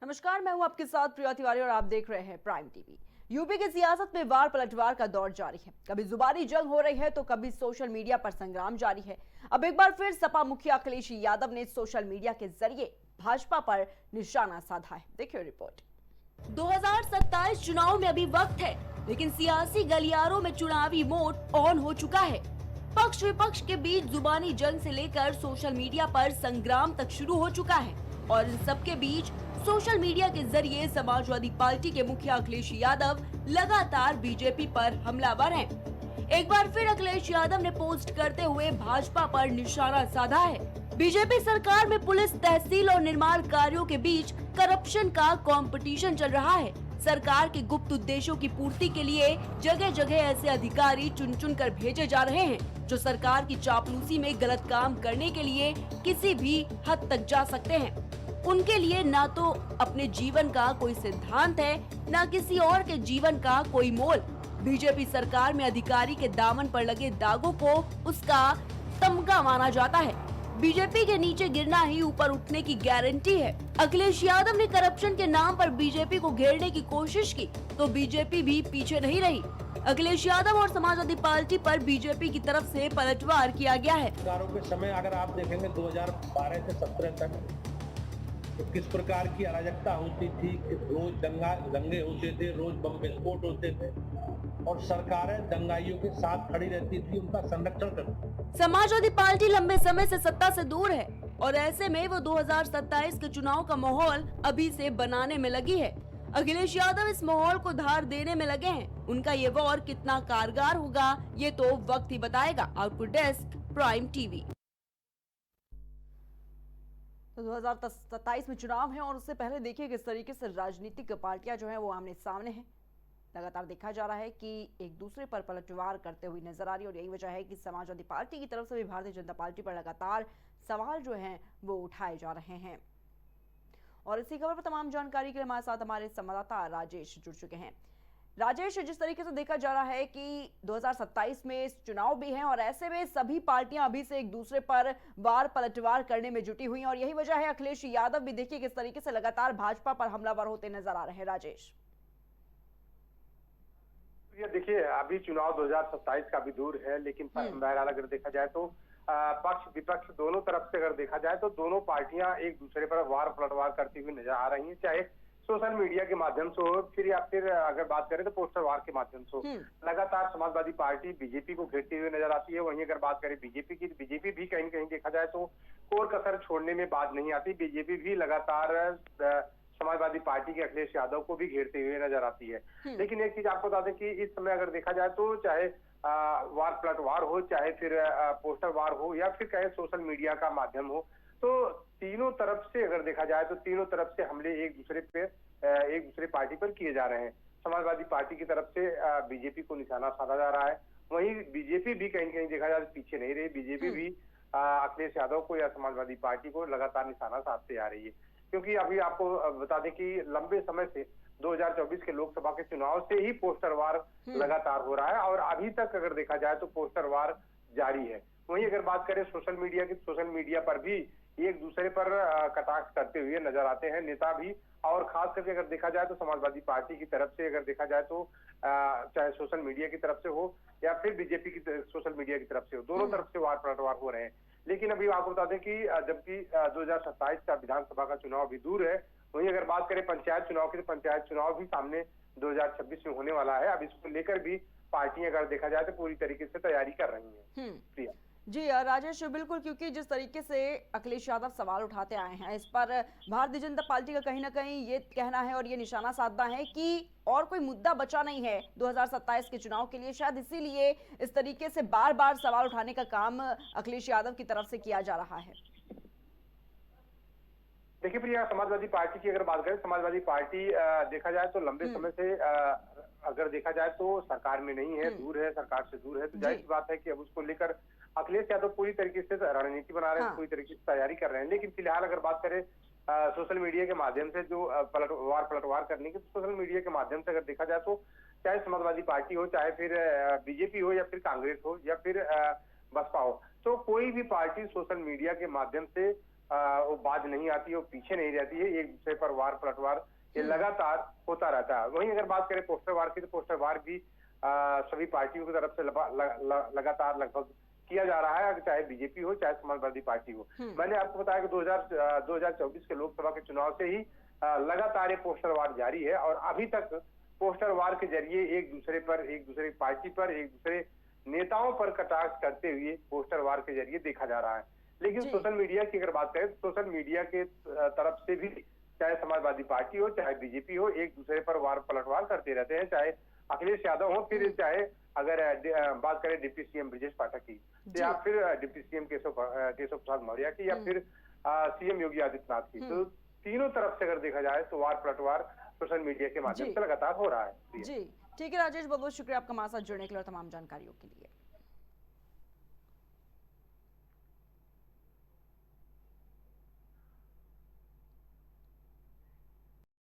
नमस्कार, मैं हूं आपके साथ प्रिया तिवारी और आप देख रहे हैं प्राइम टीवी। यूपी की सियासत में वार पलटवार का दौर जारी है। कभी जुबानी जंग हो रही है तो कभी सोशल मीडिया पर संग्राम जारी है। अब एक बार फिर सपा मुखिया अखिलेश यादव ने सोशल मीडिया के जरिए भाजपा पर निशाना साधा है। देखिए रिपोर्ट। 2027 चुनाव में अभी वक्त है, लेकिन सियासी गलियारों में चुनावी मोड ऑन हो चुका है। पक्ष विपक्ष के बीच जुबानी जंग से लेकर सोशल मीडिया पर संग्राम तक शुरू हो चुका है और इन सबके बीच सोशल मीडिया के जरिए समाजवादी पार्टी के मुखिया अखिलेश यादव लगातार बीजेपी पर हमलावर हैं। एक बार फिर अखिलेश यादव ने पोस्ट करते हुए भाजपा पर निशाना साधा है। बीजेपी सरकार में पुलिस, तहसील और निर्माण कार्यों के बीच करप्शन का कंपटीशन चल रहा है। सरकार के गुप्त उद्देश्यों की पूर्ति के लिए जगह जगह ऐसे अधिकारी चुन चुन कर भेजे जा रहे हैं जो सरकार की चापलूसी में गलत काम करने के लिए किसी भी हद तक जा सकते हैं। उनके लिए ना तो अपने जीवन का कोई सिद्धांत है, ना किसी और के जीवन का कोई मोल। बीजेपी सरकार में अधिकारी के दामन पर लगे दागों को उसका तमगा माना जाता है। बीजेपी के नीचे गिरना ही ऊपर उठने की गारंटी है। अखिलेश यादव ने करप्शन के नाम पर बीजेपी को घेरने की कोशिश की तो बीजेपी भी पीछे नहीं रही। अखिलेश यादव और समाजवादी पार्टी पर बीजेपी की तरफ से पलटवार किया गया है। सरकारों के समय अगर आप देखेंगे 2012 से 17 तक तो किस प्रकार की अराजकता होती थी, रोज दंगे होते थे, रोज बम विस्फोट होते थे और सरकारें दंगाइयों के साथ खड़ी रहती थी, उनका संरक्षण करती। समाजवादी पार्टी लंबे समय से सत्ता से दूर है और ऐसे में वो 2027 के चुनाव का माहौल अभी से बनाने में लगी है। अखिलेश यादव इस माहौल को धार देने में लगे हैं। उनका ये वॉर कितना कारगर होगा ये तो वक्त ही बताएगा। Output desk, prime TV. तो 2027 में चुनाव है और उससे पहले देखिए किस तरीके से राजनीतिक पार्टियां जो है वो आमने सामने हैं। लगातार देखा जा रहा है कि एक दूसरे पर पलटवार करते हुए नजर आ रही है और यही वजह है कि समाजवादी पार्टी की तरफ से भी भारतीय जनता पार्टी पर लगातार सवाल जो हैं वो उठाए जा रहे हैं। और इसी खबर पर तमाम जानकारी के लिए हमारे साथ हमारे संवाददाता राजेश जुड़ चुके हैं। राजेश, जिस तरीके से देखा जा रहा है कि 2027 में चुनाव भी हैं और ऐसे में सभी पार्टियां अभी से एक दूसरे पर वार पलटवार करने में जुटी हुई हैं और यही वजह है अखिलेश यादव भी देखिए किस तरीके से लगातार भाजपा पर हमलावर होते नजर आ रहे हैं। राजेश, ये देखिए अभी चुनाव 2027 का भी दूर है, लेकिन बहरहाल अगर देखा जाए तो पक्ष विपक्ष दोनों तरफ से अगर देखा जाए तो दोनों पार्टियां एक दूसरे पर वार पलटवार करती हुई नजर आ रही हैं, चाहे सोशल मीडिया के माध्यम से हो फिर या फिर अगर बात करें तो पोस्टर वार के माध्यम से हो। लगातार समाजवादी पार्टी बीजेपी को घेरती हुई नजर आती है। वहीं अगर बात करें बीजेपी की, बीजेपी भी कहीं न कहीं देखा जाए तो कोर कसर छोड़ने में बात नहीं आती। बीजेपी भी लगातार समाजवादी पार्टी के अखिलेश यादव को भी घेरते हुए नजर आती है। लेकिन एक चीज आपको बता दें कि इस समय अगर देखा जाए तो चाहे वार पलटवार हो, चाहे फिर पोस्टर वार हो या फिर कहे सोशल मीडिया का माध्यम हो, तो तीनों तरफ से अगर देखा जाए तो तीनों तरफ से हमले एक दूसरे पार्टी पर किए जा रहे हैं। समाजवादी पार्टी की तरफ से बीजेपी को निशाना साधा जा रहा है। वहीं बीजेपी भी कहीं कहीं देखा जाए पीछे नहीं रही। बीजेपी भी अखिलेश यादव को या समाजवादी पार्टी को लगातार निशाना साधते आ रही है, क्योंकि अभी आपको बता दें कि लंबे समय से 2024 के लोकसभा के चुनाव से ही पोस्टर वार लगातार हो रहा है और अभी तक अगर देखा जाए तो पोस्टर वार जारी है। वहीं अगर बात करें सोशल मीडिया की, सोशल मीडिया पर भी एक दूसरे पर कटाक्ष करते हुए नजर आते हैं नेता भी, और खास करके अगर देखा जाए तो समाजवादी पार्टी की तरफ से अगर देखा जाए तो चाहे सोशल मीडिया की तरफ से हो या फिर बीजेपी की सोशल मीडिया की तरफ से हो, दोनों तरफ से वार पलटवार हो रहे हैं। लेकिन अभी आपको बता दें कि जबकि 2027 का विधानसभा का चुनाव भी दूर है, वहीं अगर बात करें पंचायत चुनाव की तो पंचायत चुनाव भी सामने 2026 में होने वाला है। अब इसको लेकर भी पार्टियां अगर देखा जाए तो पूरी तरीके से तैयारी कर रही हैं। प्रिया जी राजेश, बिल्कुल, क्योंकि जिस तरीके से अखिलेश यादव सवाल उठाते आए हैं इस पर भारतीय जनता पार्टी का कहीं ना कहीं ये कहना है और ये निशाना साधना है कि और कोई मुद्दा बचा नहीं है 2027 के चुनाव के लिए। शायद इसीलिए इस तरीके से बार बार सवाल उठाने का काम अखिलेश यादव की तरफ से किया जा रहा है। देखिए प्रिया, समाजवादी पार्टी की अगर बात करें, समाजवादी पार्टी देखा जाए तो लंबे समय से अगर देखा जाए तो सरकार में नहीं है, दूर है, सरकार से दूर है, तो जाहिर सी बात है कि अब उसको लेकर अखिलेश यादव पूरी तरीके से रणनीति बना रहे हैं, पूरी तरीके से तैयारी कर रहे हैं। लेकिन फिलहाल अगर बात करें सोशल मीडिया के माध्यम से जो पलटवार करने की, सोशल मीडिया के माध्यम से अगर देखा जाए तो चाहे समाजवादी पार्टी हो, चाहे फिर बीजेपी हो या फिर कांग्रेस हो या फिर बसपा हो, तो कोई भी पार्टी सोशल मीडिया के माध्यम से वो बाज नहीं आती है, वो पीछे नहीं रहती है, एक दूसरे पर वार पलटवार ये लगातार होता रहता है। वहीं अगर बात करें पोस्टर वार की, तो पोस्टर वार भी सभी पार्टियों की तरफ से लगातार लगभग किया जा रहा है, चाहे बीजेपी हो चाहे समाजवादी पार्टी हो। मैंने आपको बताया कि 2024 के लोकसभा के चुनाव से ही लगातार ये पोस्टर वार जारी है और अभी तक पोस्टर वार के जरिए एक दूसरे पार्टी पर, एक दूसरे नेताओं पर कटाक्ष करते हुए पोस्टर वार के जरिए देखा जा रहा है। लेकिन सोशल मीडिया की अगर बात करें तो सोशल मीडिया के तरफ से भी चाहे समाजवादी पार्टी हो चाहे बीजेपी हो, एक दूसरे पर वार पलटवार करते रहते हैं, चाहे अखिलेश यादव हो, फिर चाहे अगर बात करें डिप्टी सीएम ब्रजेश पाठक की या फिर डिप्टी सीएम केशव प्रसाद मौर्य की या फिर सीएम योगी आदित्यनाथ की, तो तीनों तरफ से अगर देखा जाए तो वार पलटवार सोशल मीडिया के माध्यम से लगातार हो रहा है। जी ठीक है राजेश, बहुत बहुत शुक्रिया आपका हमारे साथ जुड़ने के लिए और तमाम जानकारियों के लिए।